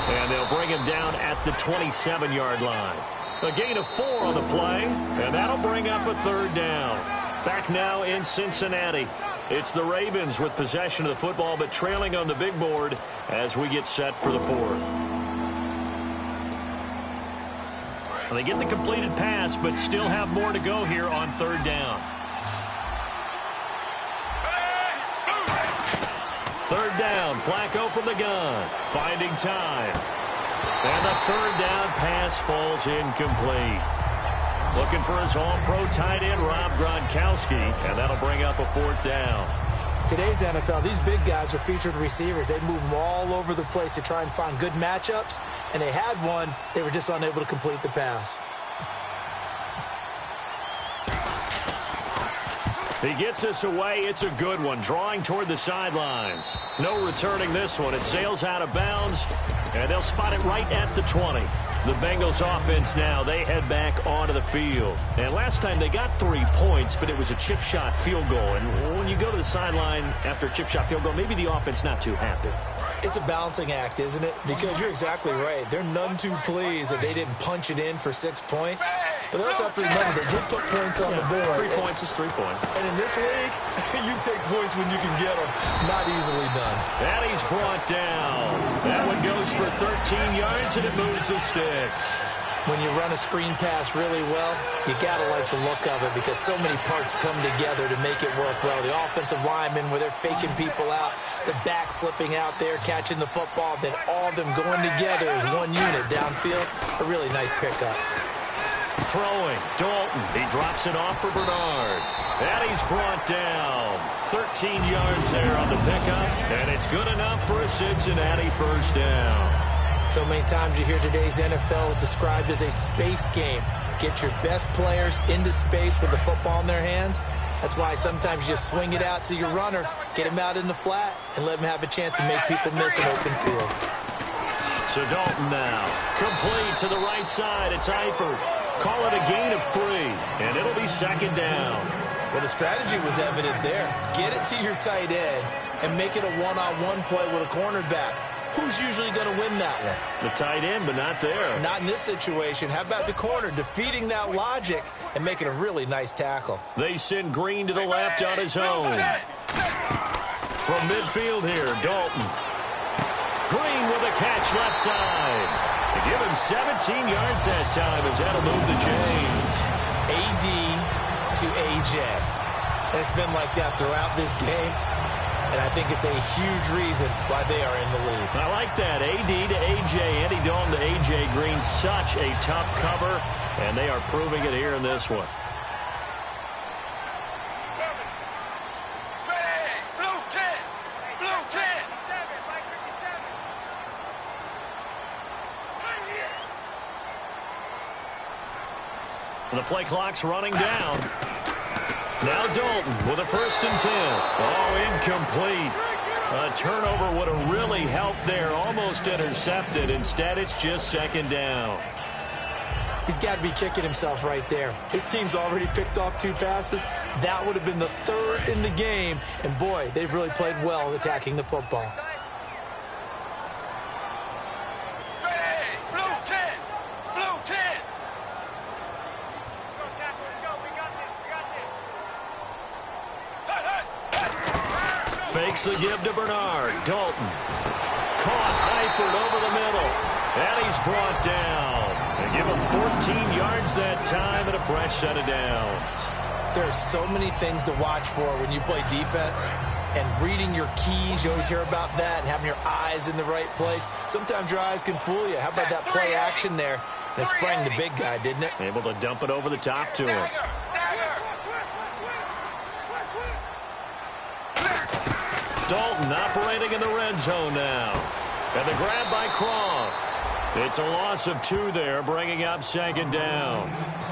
And they'll bring him down at the 27-yard line. A gain of 4 on the play, and that'll bring up a third down. Back now in Cincinnati. It's the Ravens with possession of the football, but trailing on the big board as we get set for the fourth. They get the completed pass, but still have more to go here on third down. Third down, Flacco from the gun, finding time. And the third down pass falls incomplete. Looking for his all-pro tight end, Rob Gronkowski, and that'll bring up a fourth down. Today's NFL, these big guys are featured receivers. They move them all over the place to try and find good matchups, and they had one. They were just unable to complete the pass. He gets us away. It's a good one. Drawing toward the sidelines. No returning this one. It sails out of bounds, and they'll spot it right at the 20. The Bengals offense now, they head back onto the field. And last time they got 3 points, but it was a chip shot field goal. And when you go to the sideline after a chip shot field goal, maybe the offense not too happy. It's a balancing act, isn't it? Because you're exactly right. They're none too pleased that they didn't punch it in for 6 points. But they also have to remember they did put points on the board. 3 points is 3 points. And in this league, you take points when you can get them. Not easily done. And he's brought down. That one goes for 13 yards, and it moves the sticks. When you run a screen pass really well, you got to like the look of it because so many parts come together to make it work well. The offensive linemen, where they're faking people out, the back slipping out there, catching the football, then all of them going together as one unit downfield. A really nice pickup. Throwing, Dalton. He drops it off for Bernard. And he's brought down. 13 yards there on the pickup, and it's good enough for a Cincinnati first down. So many times you hear today's NFL described as a space game. Get your best players into space with the football in their hands. That's why sometimes you swing it out to your runner, get him out in the flat, and let him have a chance to make people miss an open field. So Dalton now, complete to the right side. It's Eifert. Call it a gain of 3, and it'll be second down. Well, the strategy was evident there. Get it to your tight end and make it a one-on-one play with a cornerback. Who's usually going to win that one? The tight end, but not there. Not in this situation. How about the corner defeating that logic and making a really nice tackle? They send Green to the left on his own. From midfield here, Dalton. Green with a catch left side. To give him 17 yards that time as that'll move to James. AD to AJ. And it's been like that throughout this game. And I think it's a huge reason why they are in the lead. I like that. AD to AJ, Andy Dalton to AJ Green. Such a tough cover, and they are proving it here in this one. Ready, blue 10, blue 10. The play clock's running down. Now Dalton with a 1st and 10. Oh, incomplete. A turnover would have really helped there. Almost intercepted. Instead, it's just second down. He's got to be kicking himself right there. His team's already picked off 2 passes. That would have been the 3rd in the game. And, boy, they've really played well attacking the football. Ready, blue 10, blue 10. Fakes the give to Bernard. Dalton. Caught Eifert over the middle. And he's brought down. They give them 14 yards that time and a fresh set of downs. There are so many things to watch for when you play defense. And reading your keys, you always hear about that, and having your eyes in the right place. Sometimes your eyes can fool you. How about that play action there? And it sprang the big guy, didn't it? Able to dump it over the top to him. Dalton operating in the red zone now. And the grab by Croft. It's a loss of 2 there, bringing up second down.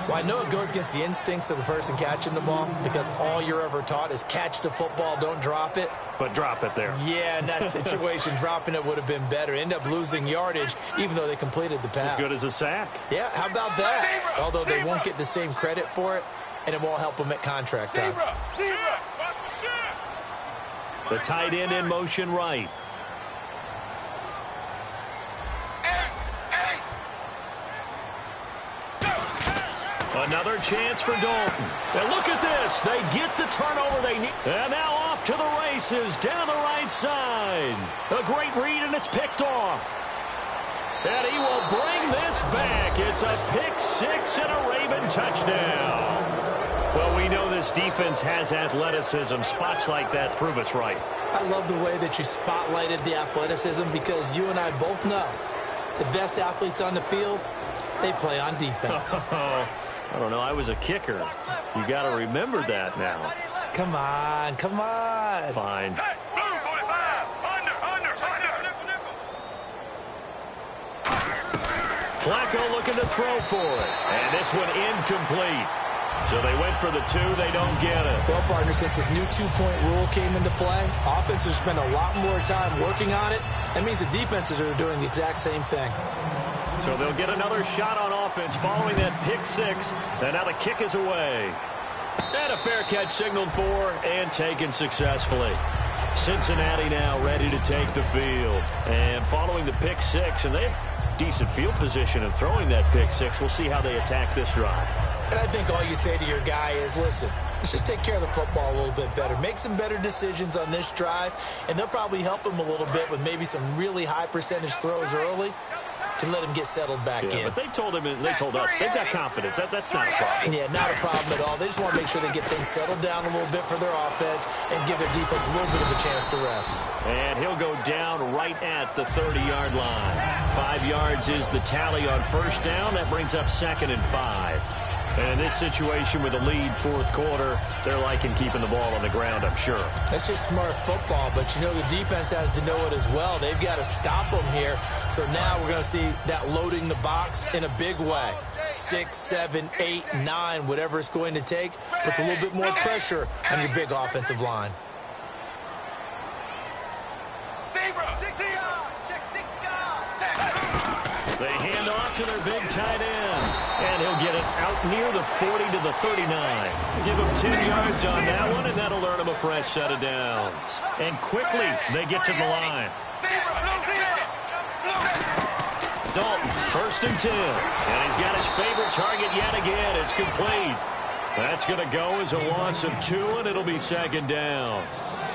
Well, I know it goes against the instincts of the person catching the ball because all you're ever taught is catch the football, don't drop it. But drop it there. Yeah, in that situation, dropping it would have been better. End up losing yardage, even though they completed the pass. As good as a sack. Yeah, how about that? Although they won't get the same credit for it, and it won't help them at contract time. The tight end in motion right. Another chance for Dalton. And look at this. They get the turnover they need. And now off to the races down the right side. A great read, and it's picked off. And he will bring this back. It's a pick 6 and a Raven touchdown. Well, we know this defense has athleticism. Spots like that prove us right. I love the way that you spotlighted the athleticism because you and I both know the best athletes on the field, they play on defense. I don't know. I was a kicker. You got to remember that now. Come on, come on. Fine. Flacco looking to throw for it. And this one incomplete. So they went for the 2. They don't get it. Well, partner, since this new 2-point rule came into play, offenses spend a lot more time working on it. That means the defenses are doing the exact same thing. So they'll get another shot on offense following that pick 6. And now the kick is away. And a fair catch signaled for and taken successfully. Cincinnati now ready to take the field. And following the pick 6, and they have decent field position in throwing that pick 6. We'll see how they attack this drive. And I think all you say to your guy is, listen, let's just take care of the football a little bit better. Make some better decisions on this drive, and they'll probably help him a little bit with maybe some really high percentage throws early to let him get settled back in. But they told us, they've got confidence. That's not a problem. Yeah, not a problem at all. They just want to make sure they get things settled down a little bit for their offense and give their defense a little bit of a chance to rest. And he'll go down right at the 30-yard line. 5 yards is the tally on first down. That brings up 2nd and 5. And in this situation with a lead fourth quarter, they're liking keeping the ball on the ground, I'm sure. That's just smart football, but you know the defense has to know it as well. They've got to stop them here. So now we're going to see that loading the box in a big way. 6, 7, 8, 9, whatever it's going to take, puts a little bit more pressure on your big offensive line. They hand off to their big tight end. And he'll get it out near the 40 to the 39. Give him 10 yards on that one, and that'll earn him a fresh set of downs. And quickly, they get to the line. Dalton, 1st and 10. And he's got his favorite target yet again. It's complete. That's going to go as a loss of 2, and it'll be 2nd down.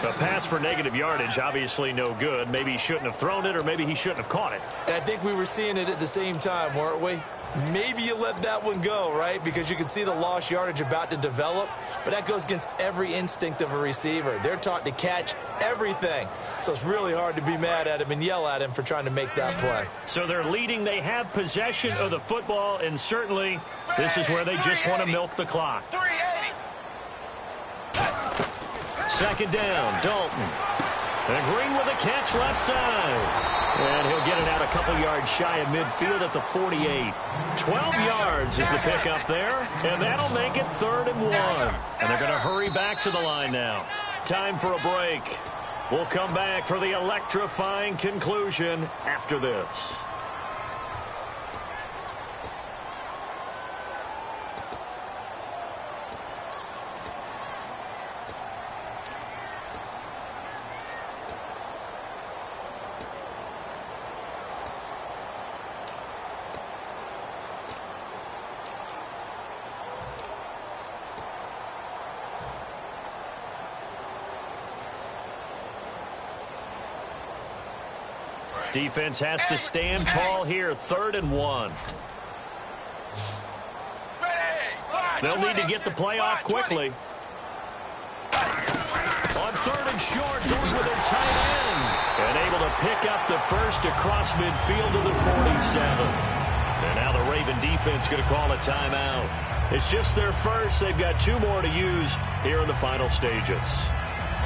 A pass for negative yardage, obviously no good. Maybe he shouldn't have thrown it, or maybe he shouldn't have caught it. And I think we were seeing it at the same time, weren't we? Maybe you let that one go, right? Because you can see the lost yardage about to develop. But that goes against every instinct of a receiver. They're taught to catch everything. So it's really hard to be mad at him and yell at him for trying to make that play. So they're leading. They have possession of the football, and certainly this is where they just want to milk the clock. 2nd down, Dalton. And Green with a catch left side. And he'll get it out a couple yards shy of midfield at the 48. 12 yards is the pickup there. And that'll make it 3rd and 1. And they're going to hurry back to the line now. Time for a break. We'll come back for the electrifying conclusion after this. Defense has to stand tall here. 3rd and 1. They'll need to get the play off quickly. On third and short, going with their tight end. And able to pick up the first across midfield to the 47. And now the Raven defense going to call a timeout. It's just their first. They've got 2 more to use here in the final stages.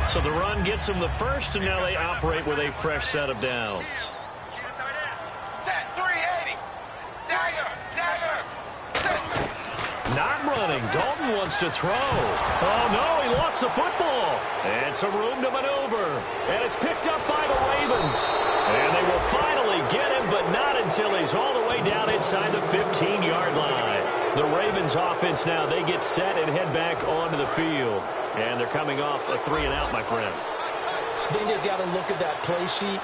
So the run gets them the first, and now they operate with a fresh set of downs. Set 380. Dagger. Not running. Dalton wants to throw. Oh, no, he lost the football. And some room to maneuver. And it's picked up by the Ravens. And they will finally get him, but not until he's all the way down inside the 15-yard line. The Ravens offense now, they get set and head back onto the field. And they're coming off a 3-and-out, my friend. Then you've got to look at that play sheet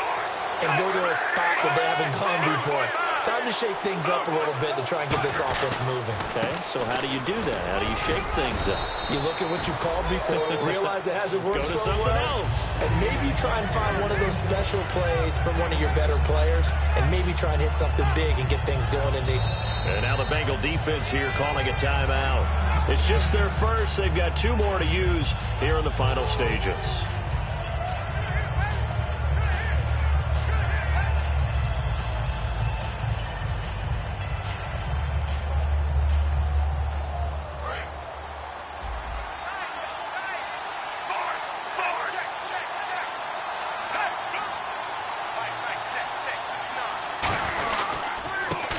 and go to a spot that they haven't gone before. Time to shake things up a little bit to try and get this offense moving. Okay, so how do you do that? How do you shake things up? You look at what you've called before, realize it hasn't worked Go to so someone well, else. and maybe try and find one of those special plays from one of your better players, and maybe try and hit something big and get things going in these. And now the Bengal defense here calling a timeout. It's just their first. They've got 2 more to use here in the final stages.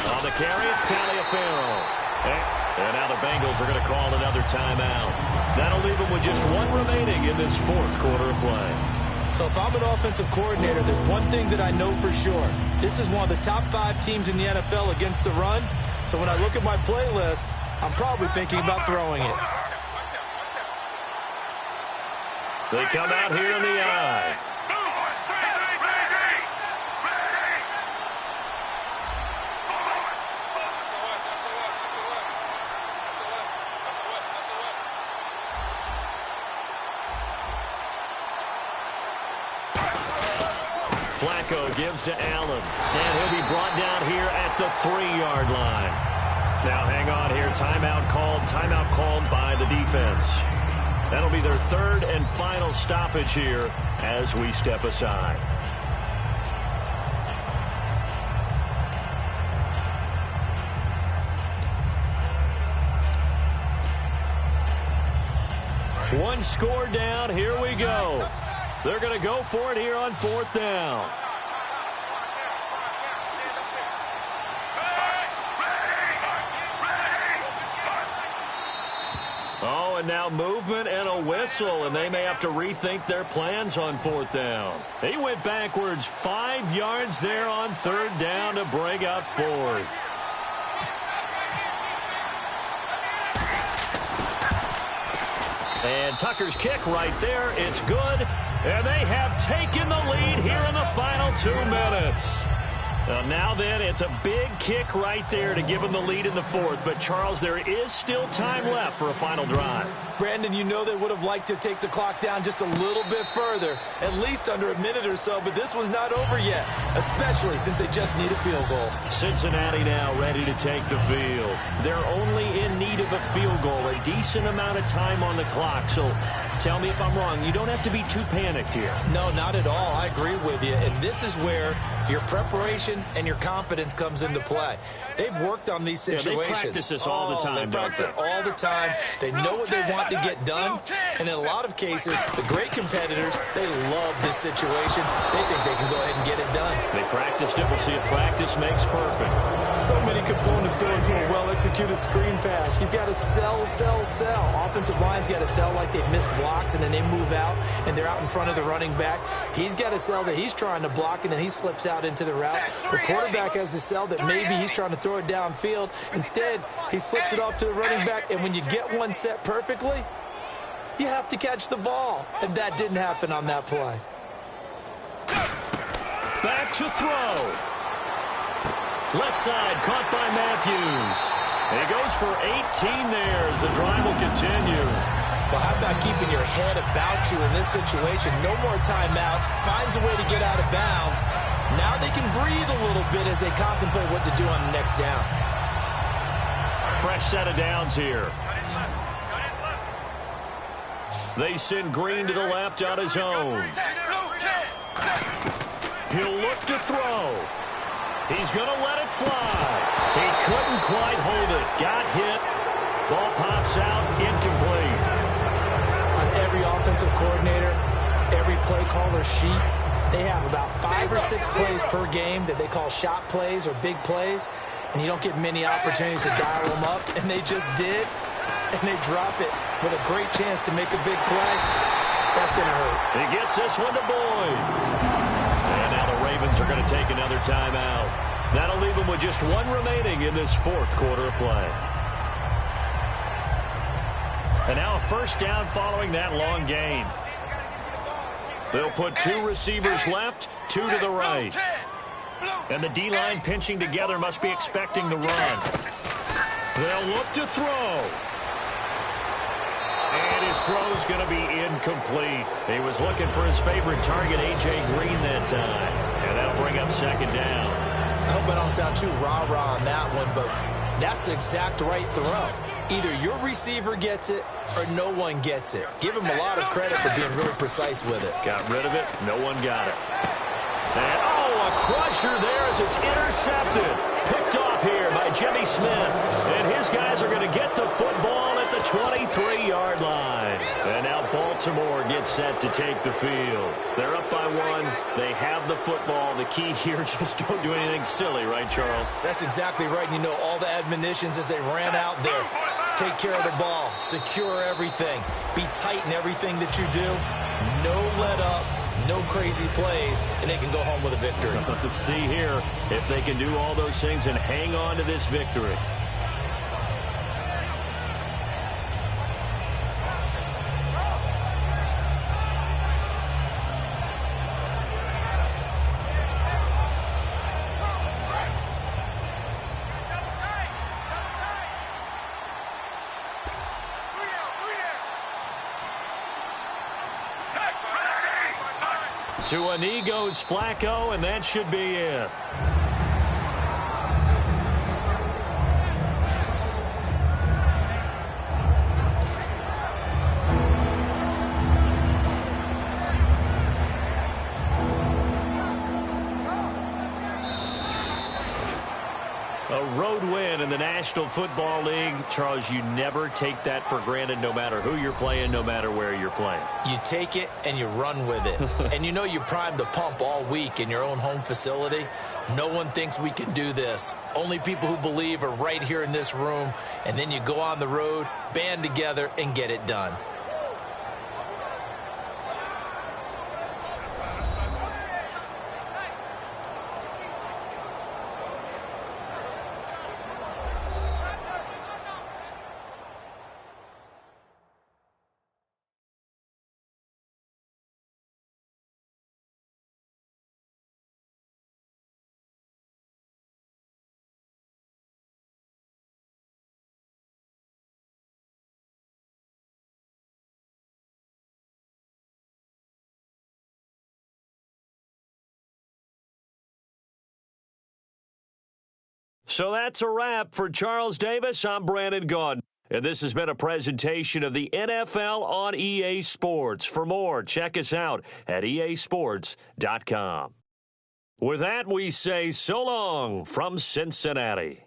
On the carry, it's Taliaferro. And now the Bengals are going to call another timeout. That'll leave them with just 1 remaining in this 4th quarter of play. So if I'm an offensive coordinator, there's one thing that I know for sure. This is one of the top 5 teams in the NFL against the run. So when I look at my playlist, I'm probably thinking about throwing it. They come out here in the eye. Flacco gives to Allen. And he'll be brought down here at the 3-yard line. Now hang on here. Timeout called by the defense. That'll be their 3rd and final stoppage here as we step aside. One score down. Here we go. They're going to go for it here on 4th down. Oh, and now movement and a whistle, and they may have to rethink their plans on 4th down. He went backwards 5 yards there on 3rd down to bring up 4th. And Tucker's kick right there. It's good. And they have taken the lead here in the final 2 minutes. Now then, it's a big kick right there to give them the lead in the 4th. But, Charles, there is still time left for a final drive. Brandon, you know they would have liked to take the clock down just a little bit further, at least under a minute or so, but this one's not over yet, especially since they just need a field goal. Cincinnati now ready to take the field. They're only in need of a field goal, a decent amount of time on the clock. So tell me if I'm wrong. You don't have to be too panicked here. No, not at all. I agree with you, and this is where your preparation and your confidence comes into play. They've worked on these situations. They practice this all the time, They practice it all the time. They know what they want to get done, and in a lot of cases, the great competitors, they love this situation. They think they can go ahead and get it done. They practiced it. We'll see if practice makes perfect. So many components go into a well-executed screen pass. You've got to sell. Offensive line's got to sell like they've missed blocks, and then they move out, and they're out in front of the running back. He's got to sell that he's trying to block, and then he slips out into the route. The quarterback has to sell that maybe he's trying to throw it downfield. Instead, he slips it off to the running back, and when you get one set perfectly, you have to catch the ball, and that didn't happen on that play. Back to throw. Left side caught by Matthews. He goes for 18 there as the drive will continue. Well, how about keeping your head about you in this situation? No more timeouts. Finds a way to get out of bounds. Now they can breathe a little bit as they contemplate what to do on the next down. fresh set of downs here. They send Green to the left on his own. He'll look to throw. He's going to let it fly. He couldn't quite hold it. Got hit. Ball pops out, incomplete. On every offensive coordinator, every play caller sheet, they have about 5 or 6 plays per game that they call shot plays or big plays, and you don't get many opportunities to dial them up, and they just did, and they drop it with a great chance to make a big play. That's going to hurt. He gets this one to Boyd. And now the Ravens are going to take another timeout. That'll leave them with just 1 remaining in this 4th quarter of play. And now a first down following that long gain. They'll put 2 receivers left, 2 to the right. And the D-line pinching together must be expecting the run. They'll look to throw. And his throw's going to be incomplete. He was looking for his favorite target, A.J. Green, that time. And that'll bring up 2nd down. I hope I don't sound too rah-rah on that one, but that's the exact right throw. Either your receiver gets it or no one gets it. Give him a lot of credit for being really precise with it. Got rid of it. No one got it. And, a crusher there as it's intercepted. Picked off here by Jimmy Smith. And his guys are going to get the football at the 23-yard line. And now Baltimore gets set to take the field. They're up by 1. They have the football. The key here, just don't do anything silly, right, Charles? That's exactly right. You know, all the admonitions as they ran out there. Take care of the ball. Secure everything. Be tight in everything that you do. No let up. No crazy plays, and they can go home with a victory. Let's see here if they can do all those things and hang on to this victory. To a knee goes Flacco, and that should be it. A road win in the National Football League. Charles, you never take that for granted no matter who you're playing, no matter where you're playing. You take it and you run with it. And you know you primed the pump all week in your own home facility. No one thinks we can do this. Only people who believe are right here in this room. And then you go on the road, band together, and get it done. So that's a wrap for Charles Davis. I'm Brandon Gaudin. And this has been a presentation of the NFL on EA Sports. For more, check us out at easports.com. With that, we say so long from Cincinnati.